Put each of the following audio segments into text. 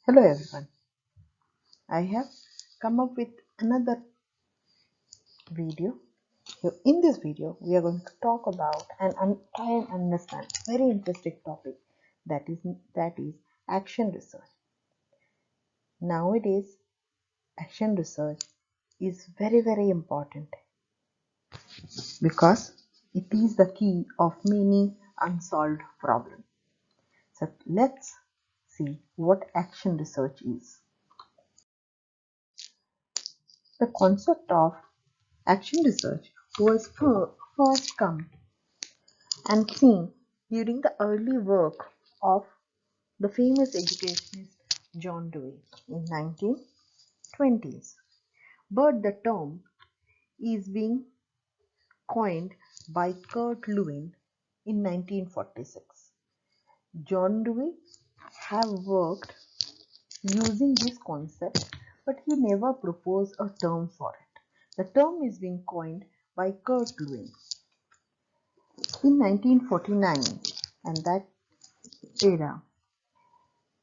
Hello everyone, I have come up with another video. So in this video, we are going to talk about and try and understand very interesting topic that is action research. Nowadays, action research is very important because it is the key of many unsolved problems. So let's see what action research is. The concept of action research was first come and seen during the early work of the famous educationist John Dewey in 1920s. But the term is being coined by Kurt Lewin in 1946. John Dewey have worked using this concept, but he never proposed a term for it. The term is being coined by Kurt Lewin in 1949, and that era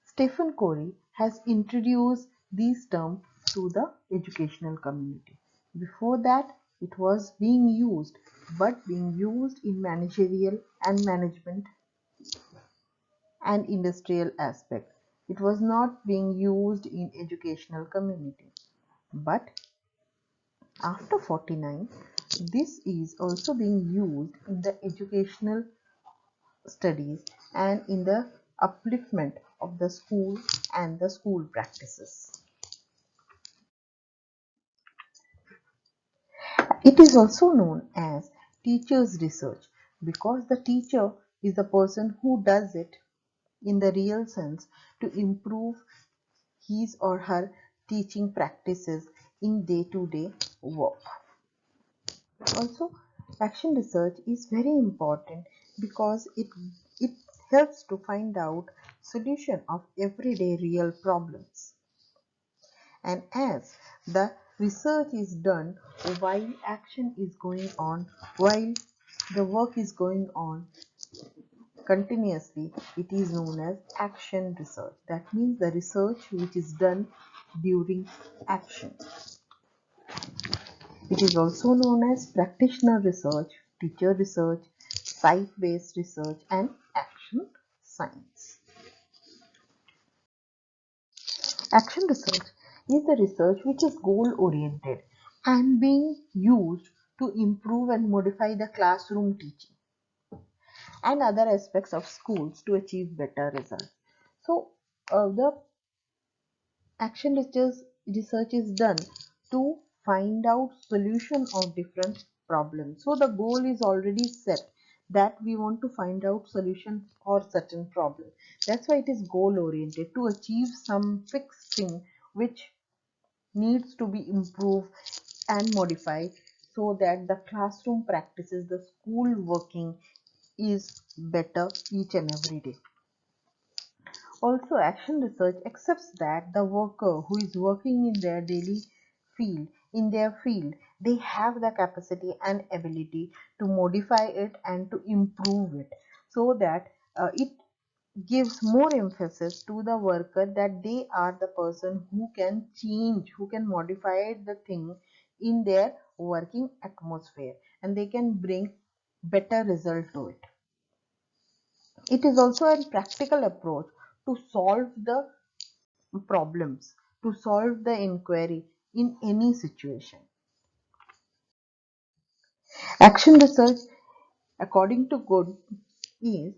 Stephen Covey has introduced these terms to the educational community. Before that, it was being used, but being used in managerial and management and industrial aspect. It was not being used in educational community. But after 49, this is also being used in the educational studies and in the upliftment of the school and the school practices. It is also known as teacher's research because the teacher is the person who does it in the real sense to improve his or her teaching practices in day-to-day work. Also, action research is very important because it helps to find out solution of everyday real problems. And as the research is done while action is going on, while the work is going on continuously, it is known as action research. That means the research which is done during action. It is also known as practitioner research, teacher research, site-based research, and action science. Action research is the research which is goal-oriented and being used to improve and modify the classroom teaching and other aspects of schools to achieve better results. So, the action research is done to find out solution of different problems. So, the goal is already set that we want to find out solution for certain problem. That's why it is goal oriented to achieve some fixed thing which needs to be improved and modified so that the classroom practices, the school working is better each and every day. Also, action research accepts that the worker who is working in their daily field, in their field, they have the capacity and ability to modify it and to improve it so that it gives more emphasis to the worker that they are the person who can change, who can modify the thing in their working atmosphere and they can bring better result to it. It is also a practical approach to solve the problems, to solve the inquiry in any situation. Action research, according to Good, is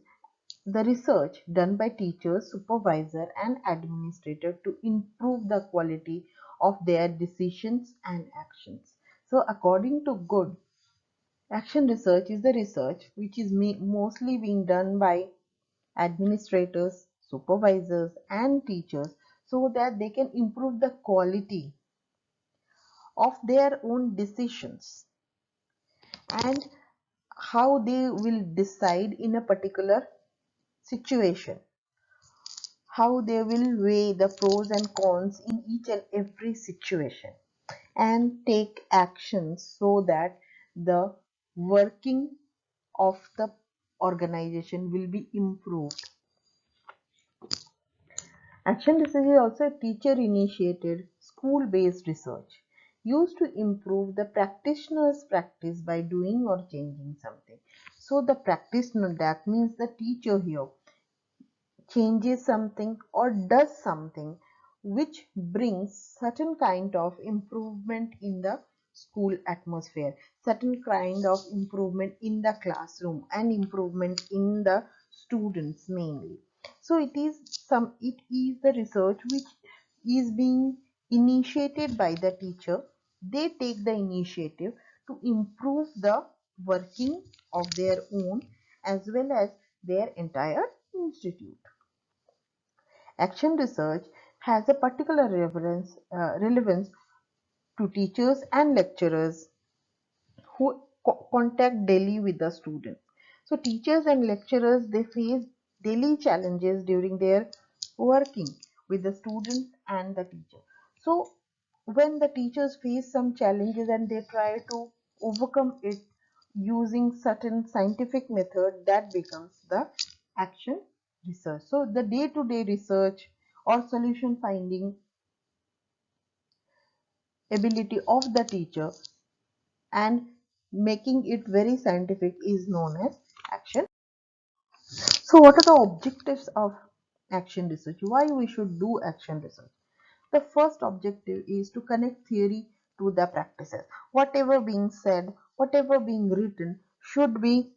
the research done by teachers, supervisor, and administrator to improve the quality of their decisions and actions. So, according to Good, action research is the research which is mostly being done by administrators, supervisors, and teachers so that they can improve the quality of their own decisions and how they will decide in a particular situation, how they will weigh the pros and cons in each and every situation and take actions so that the working of the organization will be improved. Action research is also a teacher-initiated, school-based research used to improve the practitioner's practice by doing or changing something. So the practitioner, that means the teacher here, changes something or does something which brings certain kind of improvement in the school atmosphere, certain kind of improvement in the classroom and improvement in the students mainly. So it is the research which is being initiated by the teacher. They take the initiative to improve the working of their own as well as their entire institute. Action research has a particular relevance to teachers and lecturers who contact daily with the students. So teachers and lecturers, they face daily challenges during their working with the students and the teacher. So when the teachers face some challenges and they try to overcome it using certain scientific method, that becomes the action research. So the day-to-day research or solution finding ability of the teacher and making it very scientific is known as action. So what are the objectives of action research? Why we should do action research? The first objective is to connect theory to the practices. Whatever being said, whatever being written should be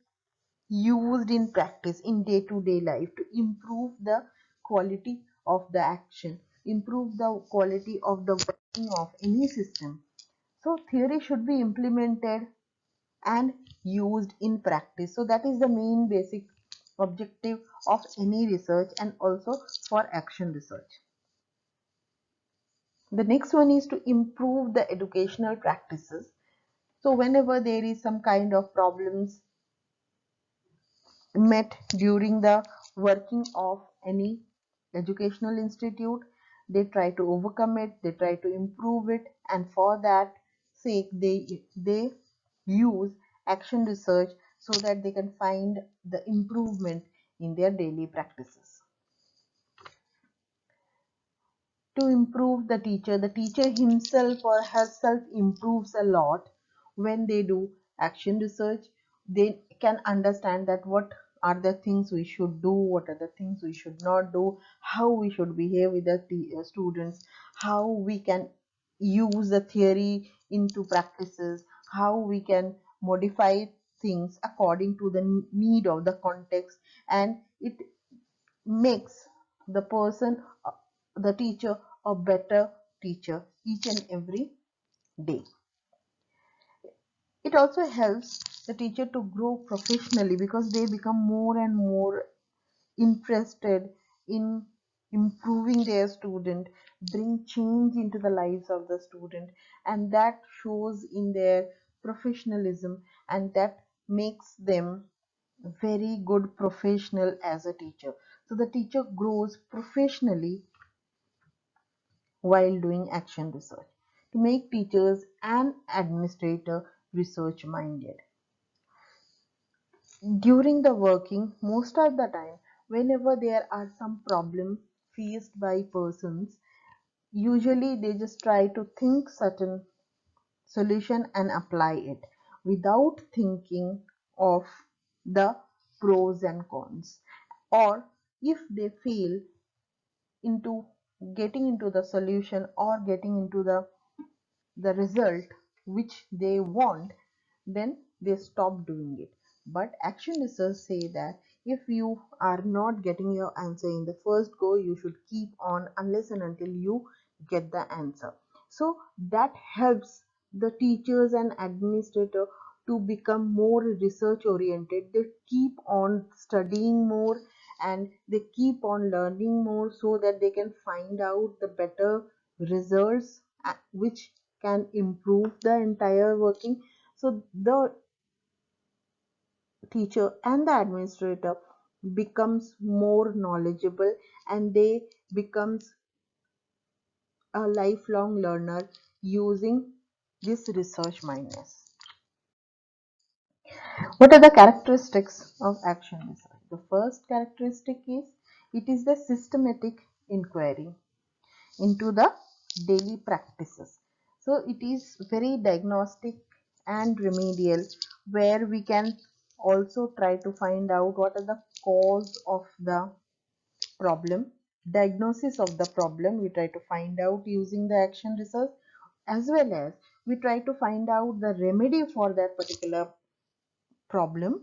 used in practice in day-to-day life to improve the quality of the action, improve the quality of the working of any system. So theory should be implemented and used in practice. So that is the main basic objective of any research and also for action research. The next one is to improve the educational practices. So whenever there is some kind of problems met during the working of any educational institute, they try to overcome it, they try to improve it, and for that sake they use action research so that they can find the improvement in their daily practices. To improve the teacher himself or herself improves a lot when they do action research. They can understand that what are the things we should do, what are the things we should not do, how we should behave with the students, how we can use the theory into practices, how we can modify things according to the need of the context, and it makes the person, the teacher, a better teacher each and every day. It also helps the teacher to grow professionally because they become more and more interested in improving their student, bring change into the lives of the student, and that shows in their professionalism, and that makes them very good professional as a teacher. So the teacher grows professionally while doing action research to make teachers and administrator research minded. During the working, most of the time, whenever there are some problem faced by persons, usually they just try to think certain solution and apply it without thinking of the pros and cons. Or if they fail into getting into the solution or getting into the result which they want, then they stop doing it. But action research say that if you are not getting your answer in the first go, you should keep on unless and until you get the answer. So that helps the teachers and administrator to become more research oriented. They keep on studying more and they keep on learning more so that they can find out the better results which can improve the entire working. So the teacher and the administrator becomes more knowledgeable and they becomes a lifelong learner using this research mindedness. What are the characteristics of action research? The first characteristic is it is the systematic inquiry into the daily practices. So it is very diagnostic and remedial, where we can also try to find out what are the cause of the problem, diagnosis of the problem we try to find out using the action research, as well as we try to find out the remedy for that particular problem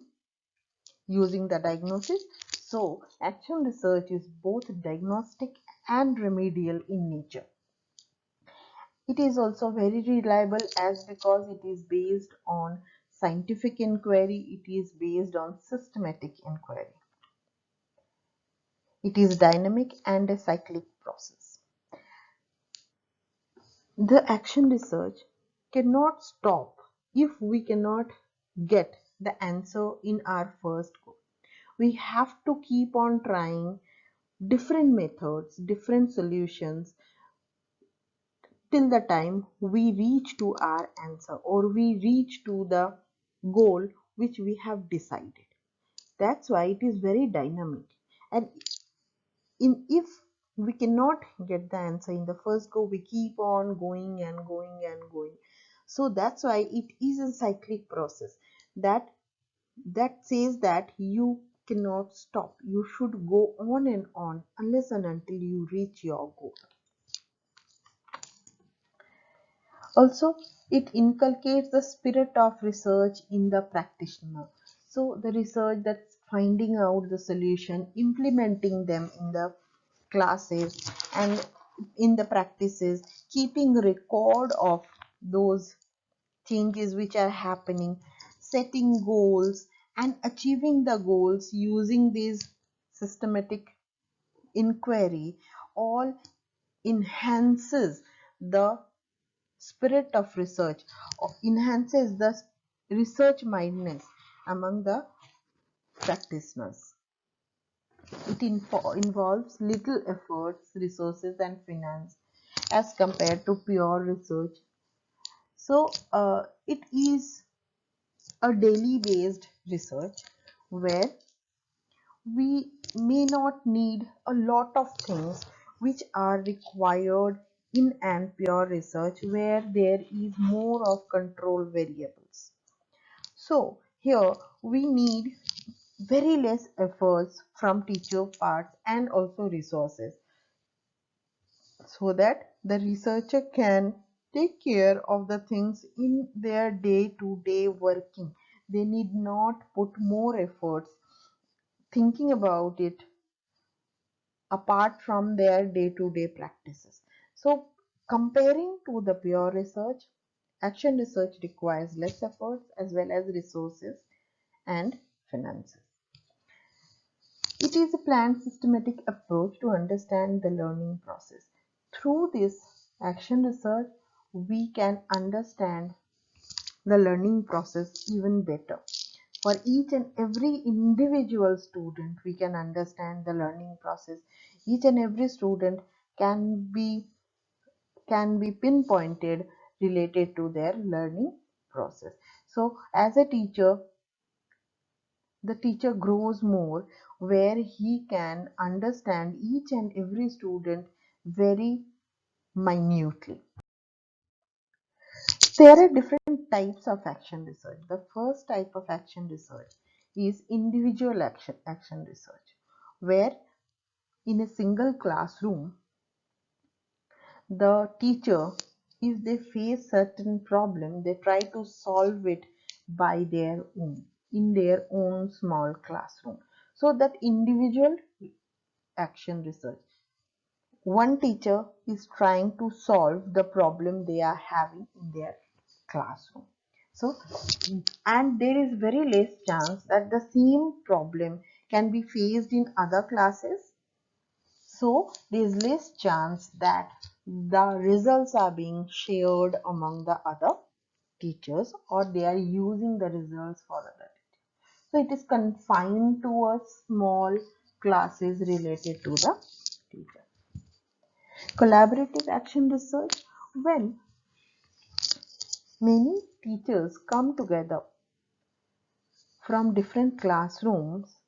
using the diagnosis. So action research is both diagnostic and remedial in nature. It is also very reliable as because it is based on scientific inquiry, it is based on systematic inquiry. It is dynamic and a cyclic process. The action research cannot stop if we cannot get the answer in our first go. We have to keep on trying different methods, different solutions till the time we reach to our answer or we reach to the goal which we have decided. That's why it is very dynamic. And if we cannot get the answer in the first go, we keep on going and going and going. So that's why it is a cyclic process that says that you cannot stop. You should go on and on unless and until you reach your goal. Also, it inculcates the spirit of research in the practitioner. So the research that's finding out the solution, implementing them in the classes and in the practices, keeping record of those changes which are happening, setting goals and achieving the goals using these systematic inquiry, all enhances the spirit of research, enhances the research mindedness among the practitioners. It involves little efforts, resources and finance as compared to pure research. So it is a daily based research where we may not need a lot of things which are required in an pure research where there is more of control variables. So here we need very less efforts from teacher parts and also resources, so that the researcher can take care of the things in their day-to-day working. They need not put more efforts thinking about it apart from their day-to-day practices. So comparing to the pure research, action research requires less efforts as well as resources and finances. It is a planned systematic approach to understand the learning process. Through this action research, we can understand the learning process even better. For each and every individual student, we can understand the learning process. Each and every student can be pinpointed related to their learning process. So as a teacher, the teacher grows more where he can understand each and every student very minutely. There are different types of action research. The first type of action research is individual action research, where in a single classroom, the teacher, if they face certain problem, they try to solve it by their own, in their own small classroom. So that individual action research, one teacher is trying to solve the problem they are having in their classroom. So, and there is very less chance that the same problem can be faced in other classes. So there is less chance that the results are being shared among the other teachers or they are using the results for other teachers. So it is confined to a small classes related to the teacher. Collaborative action research, when many teachers come together from different classrooms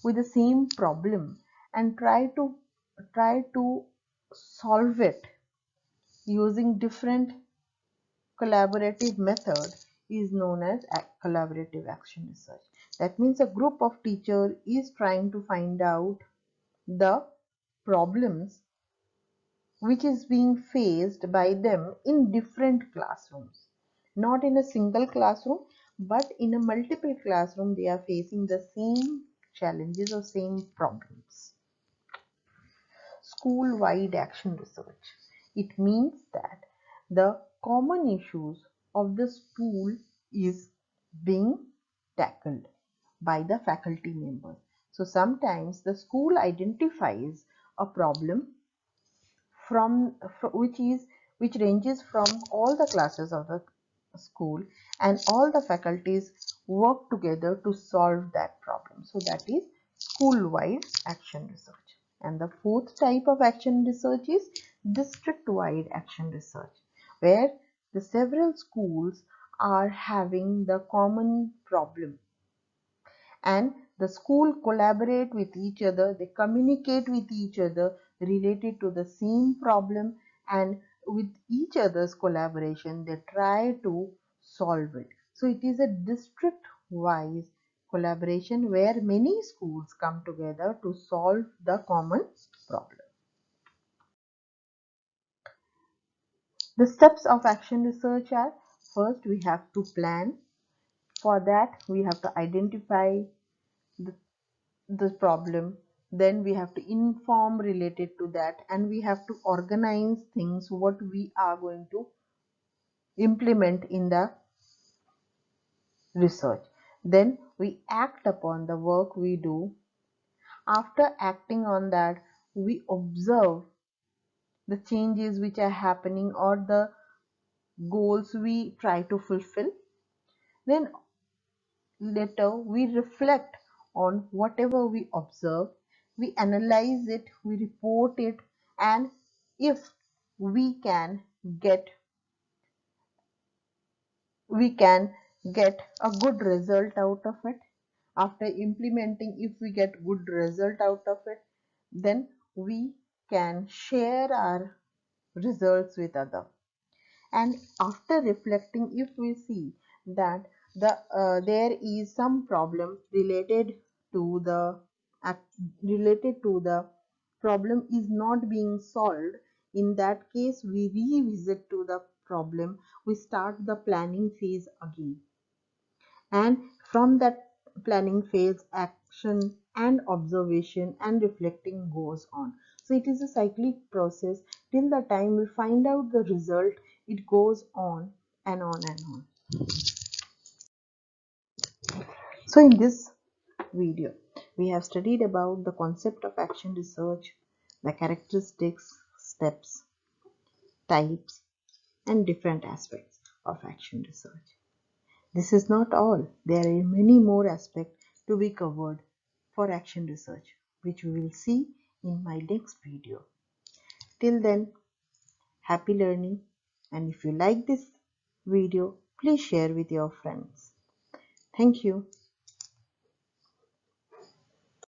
with the same problem and try to try to solve it using different collaborative method is known as collaborative action research. That means a group of teachers is trying to find out the problems which is being faced by them in different classrooms. Not in a single classroom, but in a multiple classroom they are facing the same challenges or same problems. School-wide action research. It means that the common issues of the school is being tackled by the faculty members. So sometimes the school identifies a problem from which ranges from all the classes of the school, and all the faculties work together to solve that problem. So that is school-wide action research. And the fourth type of action research is district-wide action research, where the several schools are having the common problem, and the school collaborate with each other, they communicate with each other related to the same problem, and with each other's collaboration they try to solve it. So it is a district wise collaboration where many schools come together to solve the common problem. The steps of action research are: first we have to plan. For that we have to identify the problem, then we have to inform related to that, and we have to organize things what we are going to implement in the research. Then we act upon the work we do. After acting on that, we observe the changes which are happening or the goals we try to fulfill. Then later we reflect on whatever we observe, we analyze it, we report it, and if we can get we can get a good result out of it. After implementing, if we get good result out of it, then we can share our results with others. And after reflecting, if we see that there is some problem to the related to the problem is not being solved, in that case we revisit to the problem, we start the planning phase again, and from that planning phase action and observation and reflecting goes on. So it is a cyclic process till the time we find out the result. It goes on and on and on. So in this video we have studied about the concept of action research, the characteristics, steps, types, and different aspects of action research. This is not all. There are many more aspects to be covered for action research, which we will see in my next video. Till then, happy learning, and if you like this video, please share with your friends. Thank you.